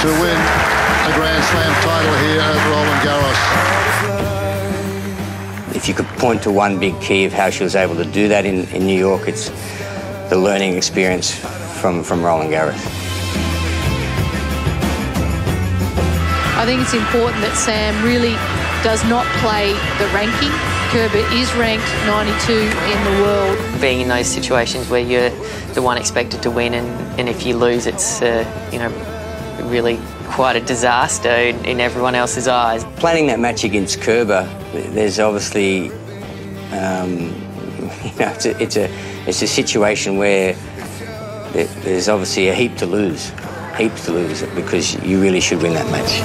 to win a Grand Slam title here at Roland Garros. If you could point to one big key of how she was able to do that in New York, it's the learning experience from Roland Garros. I think it's important that Sam really does not play the ranking. Kerber is ranked 92 in the world. Being in those situations where you're the one expected to win, and if you lose, it's really quite a disaster in everyone else's eyes. Planning that match against Kerber, there's obviously, it's a situation where there's obviously a heap to lose, because you really should win that match.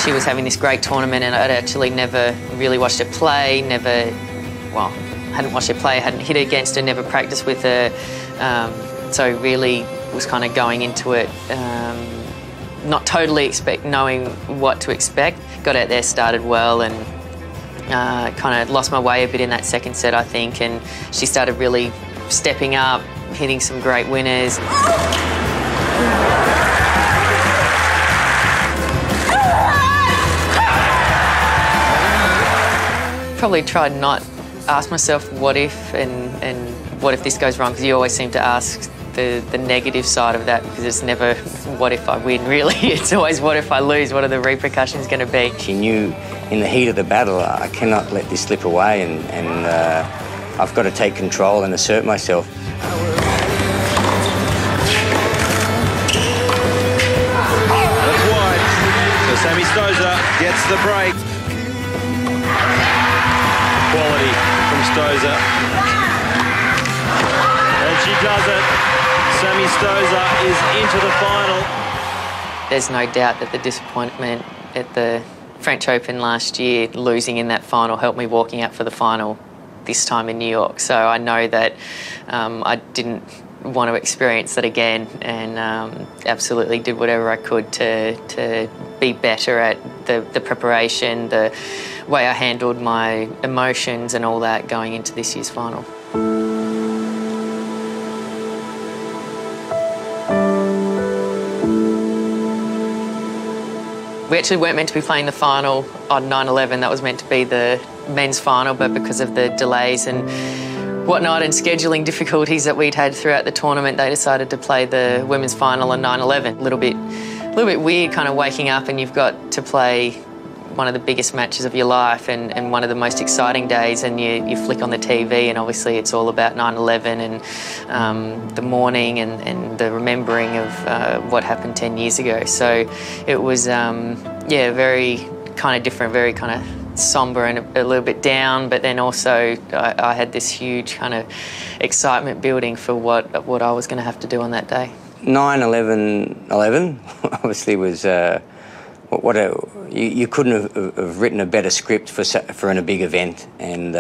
She was having this great tournament, and I'd actually never really watched her play, hadn't watched her play, hadn't hit against her, never practiced with her. So really was kind of going into it not totally knowing what to expect. Got out there, started well, and kind of lost my way a bit in that second set, I think, and she started really stepping up, hitting some great winners. Probably tried not ask myself what if and what if this goes wrong, because you always seem to ask the negative side of that, because it's never what if I win, really. It's always what if I lose, what are the repercussions going to be? She knew in the heat of the battle, I cannot let this slip away, and I've got to take control and assert myself. That's wide. So Sammy Stosur gets the break. Quality from Stosur. And she does it. Sammy Stosur is into the final. There's no doubt that the disappointment at the French Open last year, losing in that final, helped me walking out for the final this time in New York. So I know that I didn't want to experience that again, and absolutely did whatever I could to be better at the preparation, the way I handled my emotions and all that going into this year's final. We actually weren't meant to be playing the final on 9/11. That was meant to be the men's final, but because of the delays and whatnot and scheduling difficulties that we'd had throughout the tournament, they decided to play the women's final on 9/11. A little bit weird, kind of waking up and you've got to play one of the biggest matches of your life and one of the most exciting days, and you flick on the TV and obviously it's all about 9/11 and the mourning and the remembering of what happened 10 years ago. So it was, very kind of different, very kind of somber and a little bit down, but then also I had this huge kind of excitement building for what I was going to have to do on that day. 9/11 obviously was you couldn't have written a better script for a big event, and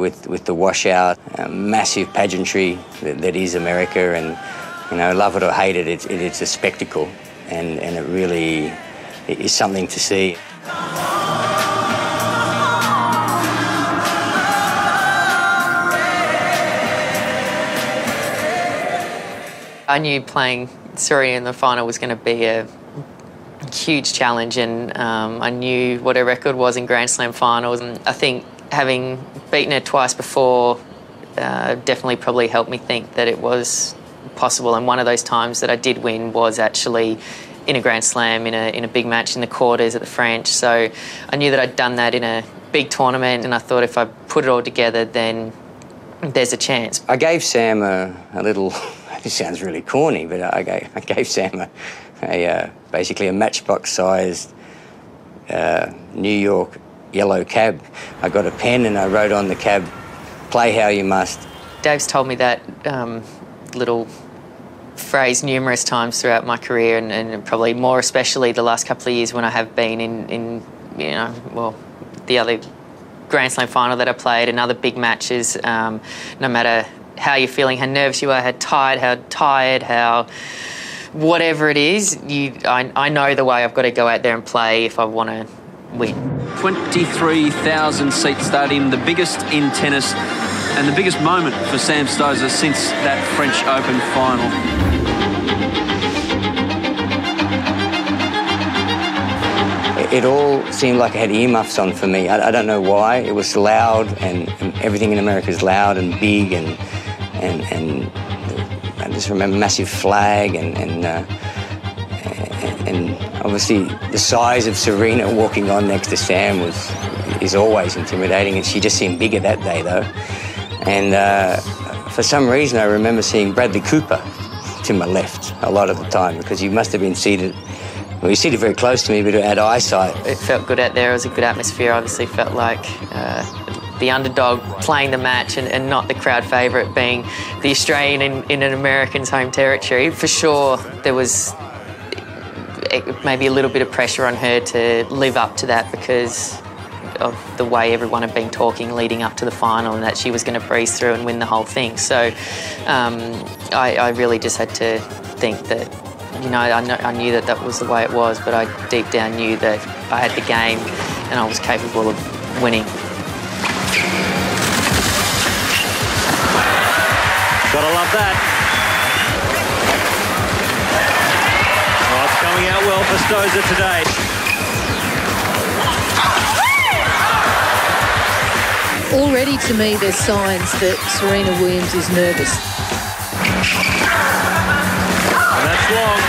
with the washout, massive pageantry that is America, and love it or hate it, it's a spectacle, and it really is something to see. I knew playing Serena in the final was going to be a huge challenge, and I knew what her record was in Grand Slam finals. And I think having beaten her twice before definitely probably helped me think that it was possible. And one of those times that I did win was actually in a Grand Slam, in a big match in the quarters at the French. So I knew that I'd done that in a big tournament, and I thought if I put it all together, then there's a chance. I gave Sam a little. It sounds really corny, but I gave Sam basically a matchbox-sized New York yellow cab. I got a pen and I wrote on the cab, "Play how you must." Dave's told me that little phrase numerous times throughout my career, and probably more especially the last couple of years when I have been in the other Grand Slam final that I played and other big matches. No matter how you're feeling, how nervous you are, how tired, how whatever it is, I know the way I've got to go out there and play if I want to win. 23,000 seat stadium, the biggest in tennis. and the biggest moment for Sam Stosur since that French Open final. It all seemed like it had earmuffs on for me. I don't know why. It was loud, and everything in America is loud and big, and I just remember massive flag, and obviously the size of Serena walking on next to Sam is always intimidating, and she just seemed bigger that day though. And for some reason I remember seeing Bradley Cooper to my left a lot of the time, because he must have been seated. Well, he seated very close to me, but had eyesight. It felt good out there. It was a good atmosphere. Obviously felt like the underdog playing the match and not the crowd favourite being the Australian in an American's home territory. For sure, there was maybe a little bit of pressure on her to live up to that because of the way everyone had been talking leading up to the final, and that she was going to breeze through and win the whole thing. So I really just had to think that, you know, I knew that was the way it was, but I deep down knew that I had the game and I was capable of winning. Gotta love that. Oh, it's coming out well for Stosur today. Already, to me, there's signs that Serena Williams is nervous. And that's long.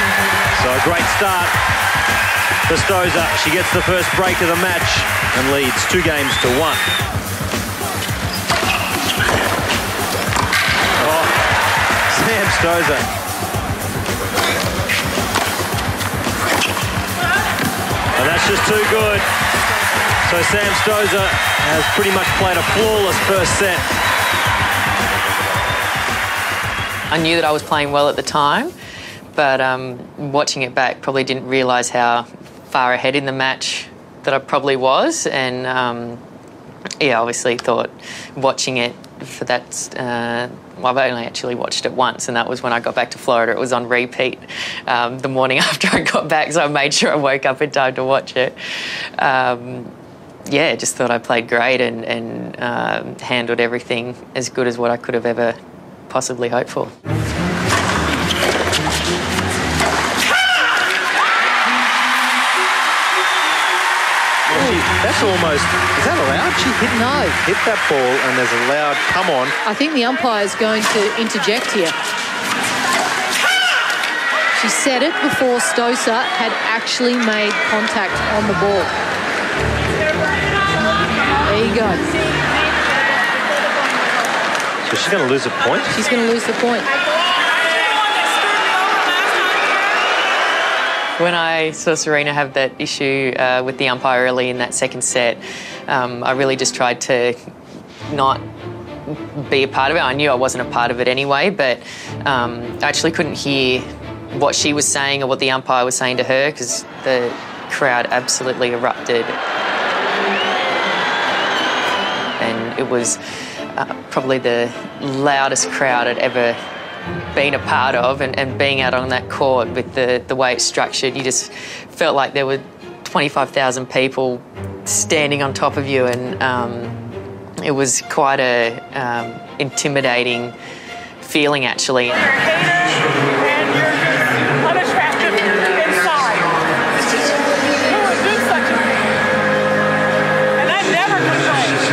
So a great start for Stosur. She gets the first break of the match and leads 2 games to 1. Oh, Sam Stosur. And that's just too good. So Sam Stosur has pretty much played a flawless first set. I knew that I was playing well at the time, but watching it back, probably didn't realise how far ahead in the match that I probably was. And yeah, obviously thought watching it for that, well, I've only actually watched it once, and that was when I got back to Florida. It was on repeat the morning after I got back, so I made sure I woke up in time to watch it. Yeah, just thought I played great and handled everything as good as what I could have ever possibly hoped for. That's almost, is that allowed? She hit that ball and there's a loud come on. I think the umpire's going to interject here. She said it before Stosur had actually made contact on the ball. There you go. So she's going to lose a point? She's going to lose the point. When I saw Serena have that issue with the umpire early in that second set, I really just tried to not be a part of it. I knew I wasn't a part of it anyway, but I actually couldn't hear what she was saying or what the umpire was saying to her because the crowd absolutely erupted. And it was probably the loudest crowd I'd ever been a part of, and being out on that court with the way it's structured, you just felt like there were 25,000 people standing on top of you, and it was quite a intimidating feeling actually. You're haters and you're just unattractive inside. Who would do such a thing? And I never complained.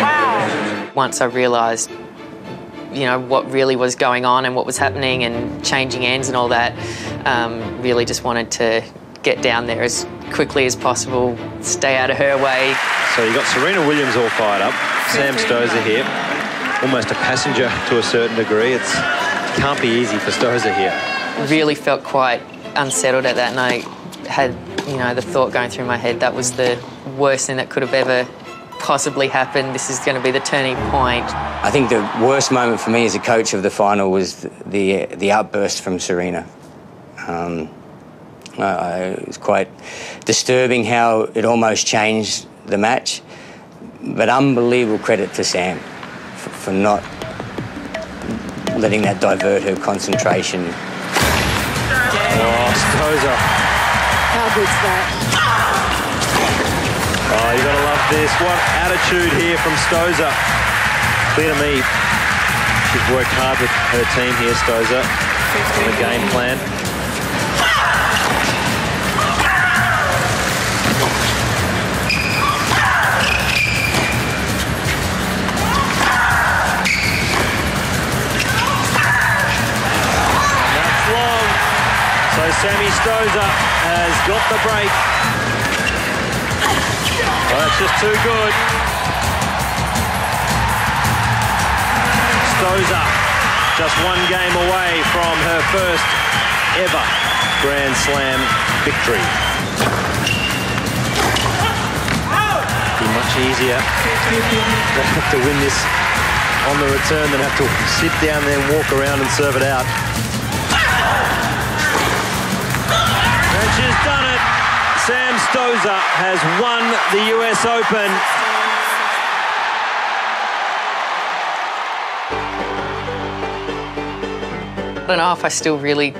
Wow. Once I realised, you know, what really was going on and what was happening and changing ends and all that, really just wanted to get down there as quickly as possible, stay out of her way. So you got Serena Williams all fired up, Sam Stosur here, almost a passenger to a certain degree. It can't be easy for Stosur here. Really felt quite unsettled at that, and I had, you know, the thought going through my head, that was the worst thing that could have ever possibly happened. This is going to be the turning point. I think the worst moment for me as a coach of the final was the outburst from Serena. It was quite disturbing how it almost changed the match, but unbelievable credit to Sam for not letting that divert her concentration. Oh, Stosur. How good's that? Oh, you got to love this. What attitude here from Stosur. Clear to me, she's worked hard with her team here, Stosur, on a game plan. So Sammy Stosur has got the break. Well, that's just too good. Stosur just one game away from her first ever Grand Slam victory. Be much easier to win this on the return than have to sit down there and walk around and serve it out. And she's done it. Sam Stosur has won the US Open. I don't know if I still really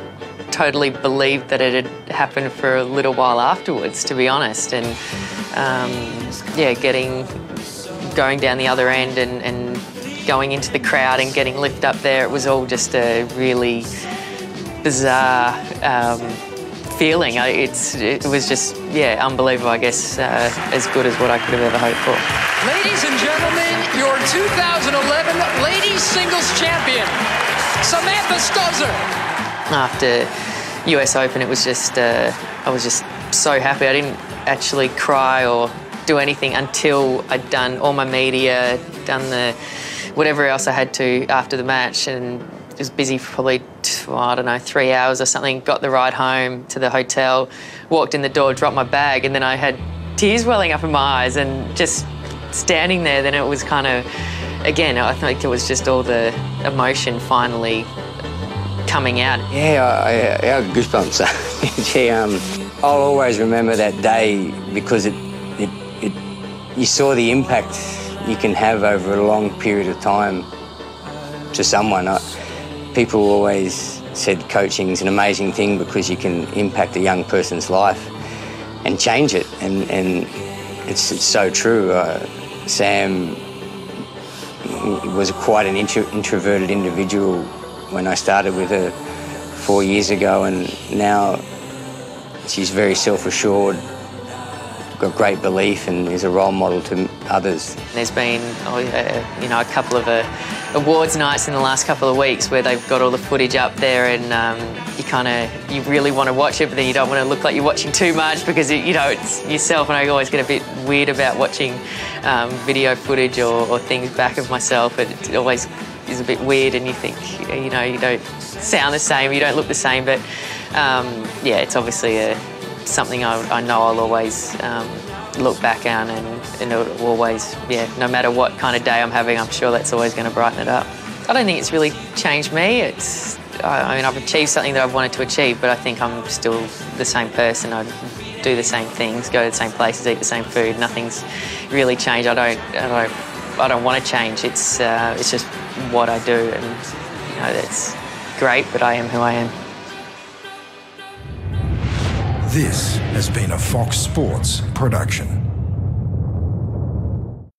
totally believed that it had happened for a little while afterwards, to be honest. And yeah, going down the other end and going into the crowd and getting lifted up there, it was all just a really bizarre feeling. It was just, yeah, unbelievable, I guess, as good as what I could have ever hoped for. Ladies and gentlemen, your 2011 Ladies Singles Champion, Samantha Stosur. After US Open, it was just, I was just so happy. I didn't actually cry or do anything until I'd done all my media, done the whatever else I had to after the match, and was busy for probably, I don't know, 3 hours or something, got the ride home to the hotel, walked in the door, dropped my bag, and then I had tears welling up in my eyes, and just standing there, then it was kind of, again, I think it was just all the emotion finally coming out. Yeah, I have goosebumps. Yeah, I'll always remember that day because you saw the impact you can have over a long period of time to someone. People always said coaching is an amazing thing because you can impact a young person's life and change it, and it's so true. Sam was quite an introverted individual when I started with her 4 years ago, and now she's very self-assured, got great belief, and is a role model to others. There's been, you know, a couple of awards nights in the last couple of weeks where they've got all the footage up there, and you really want to watch it, but then you don't want to look like you're watching too much because you know it's yourself, and I always get a bit weird about watching video footage or things back of myself. It always is a bit weird, and you think, you know, you don't sound the same, you don't look the same, but yeah, it's obviously something I know I'll always look back on, and it'll always, yeah, no matter what kind of day I'm having, I'm sure that's always going to brighten it up. I don't think it's really changed me. I mean, I've achieved something that I've wanted to achieve, but I think I'm still the same person. I do the same things, go to the same places, eat the same food. Nothing's really changed. I don't want to change. It's just what I do, and you know, that's great, but I am who I am. This has been a Fox Sports production.